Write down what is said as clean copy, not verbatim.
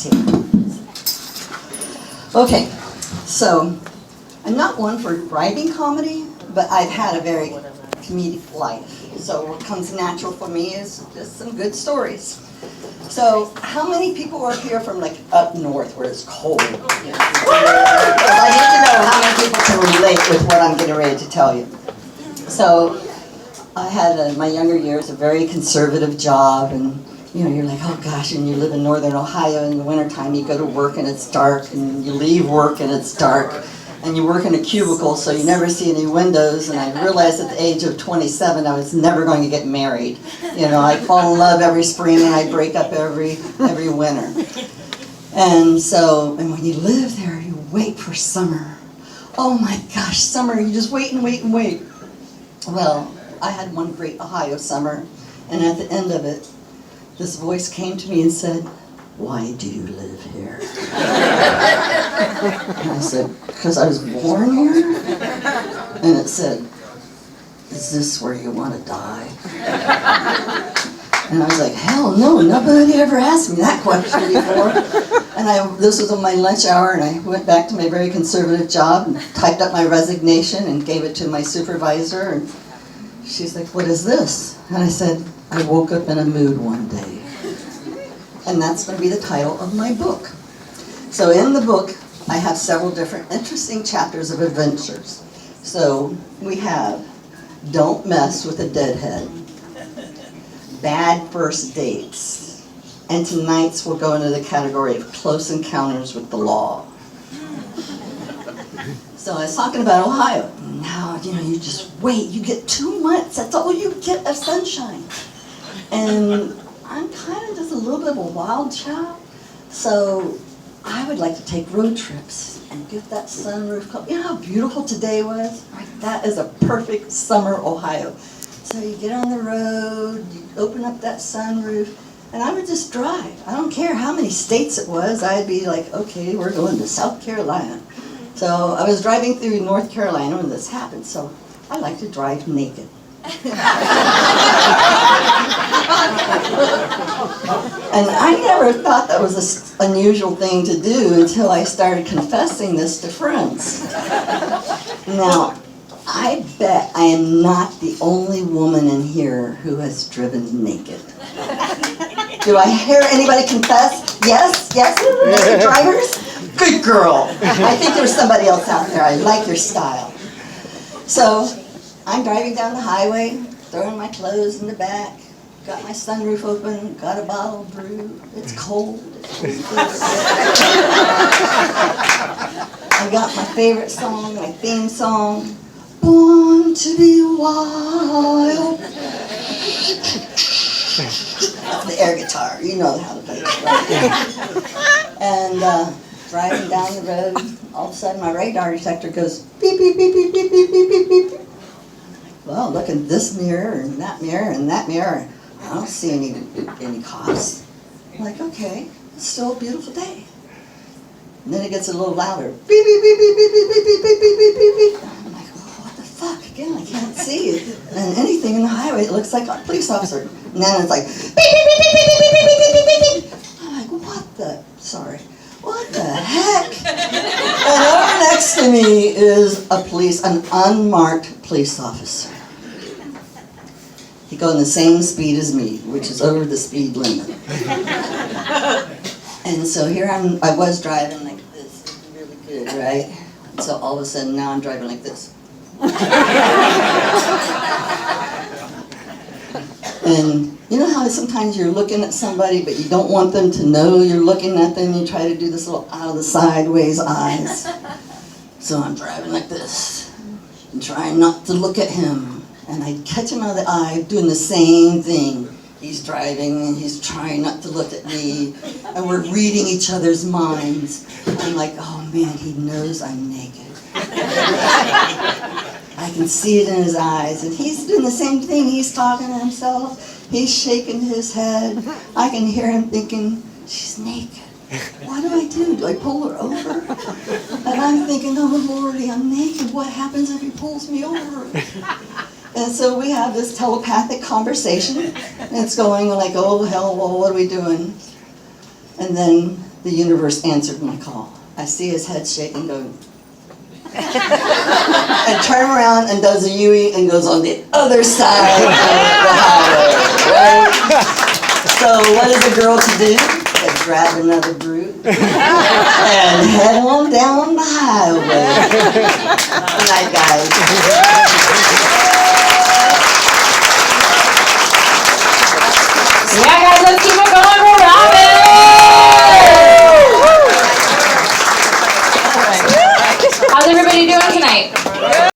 Let's see. Okay, so I'm not one for writing comedy, but I've had a very comedic life. So what comes natural for me is just some good stories. So how many people are here from like up north where it's cold? Because I need to know how many people can relate with what I'm getting ready to tell you. So I had my younger years a very conservative job, and you know, you're like, oh gosh, and you live in northern Ohio in the wintertime, you go to work and it's dark, and you leave work and it's dark, and you work in a cubicle so you never see any windows. And I realized at the age of 27 I was never going to get married. You know, I'd fall in love every spring and I'd break up every winter. And so, and when you live there, you wait for summer. Oh my gosh, summer, you just wait and wait and wait. Well, I had one great Ohio summer, and at the end of it, this voice came to me and said, "Why do you live here?" And I said, "Because I was born here." And it said, "Is this where you want to die?" And I was like, hell no, nobody ever asked me that question before. And this was on my lunch hour, and I went back to my very conservative job and typed up my resignation and gave it to my supervisor. And she's like, "What is this?" And I said, "I woke up in a mood one day." And that's going to be the title of my book. So in the book, I have several different interesting chapters of adventures. So we have Don't Mess with a Deadhead, Bad First Dates, and tonight's will go into the category of Close Encounters with the Law. So I was talking about Ohio. Now, you know, you just wait. You get 2 months. That's all you get of sunshine. And I'm kind of just a little bit of a wild child. So I would like to take road trips and get that sunroof. You know how beautiful today was? Right? That is a perfect summer Ohio. So you get on the road, you open up that sunroof, and I would just drive. I don't care how many states it was. I'd be like, okay, we're going to South Carolina. So I was driving through North Carolina when this happened, so I like to drive naked. And I never thought that was an unusual thing to do until I started confessing this to friends. Now, I bet I am not the only woman in here who has driven naked. Do I hear anybody confess? Yes? Yes? Naked drivers? Good girl. I think there's somebody else out there. I like your style. So, I'm driving down the highway, throwing my clothes in the back, got my sunroof open, got a bottle of brew. It's cold. I got my favorite song, my theme song, Born to be Wild. The air guitar, you know how to play it, right? And driving down the road, all of a sudden my radar detector goes beep, beep, beep, beep, beep, beep, beep, beep, beep. Well, look in this mirror and that mirror and that mirror. I don't see any cops. I'm like, okay, it's still a beautiful day. And then it gets a little louder. Beep, beep, beep, beep, beep, beep, beep, beep, beep, beep, beep, beep, beep. I'm like, oh, what the fuck? Again, I can't see it. And anything in the highway, it looks like a police officer. And then it's like, beep, beep, beep, beep, beep, beep, beep, beep, beep, beep. I'm like, what the heck? And over next to me is an unmarked police officer. He goes the same speed as me, which is over the speed limit. And so here I was driving like this, really good, right? So all of a sudden now I'm driving like this. And you know how sometimes you're looking at somebody but you don't want them to know you're looking at them, you try to do this little out of the sideways eyes. So I'm driving like this and trying not to look at him. And I catch him out of the eye doing the same thing. He's driving and he's trying not to look at me, and we're reading each other's minds. I'm like, oh man, he knows I'm naked. I can see it in his eyes, and he's doing the same thing. He's talking to himself. He's shaking his head. I can hear him thinking, she's naked. What do I do? Do I pull her over? And I'm thinking, oh Lordy, I'm naked. What happens if he pulls me over? And so we have this telepathic conversation, and it's going like, oh hell, well, what are we doing? And then The universe answered my call. I see his head shaking, going, and turn around and does a U-E and goes on the other side of the highway, right? So what is a girl to do? They grab another brute and head on down the highway. Good night, guys. Yeah, guys, let's keep it going for Robin! How's everybody doing tonight?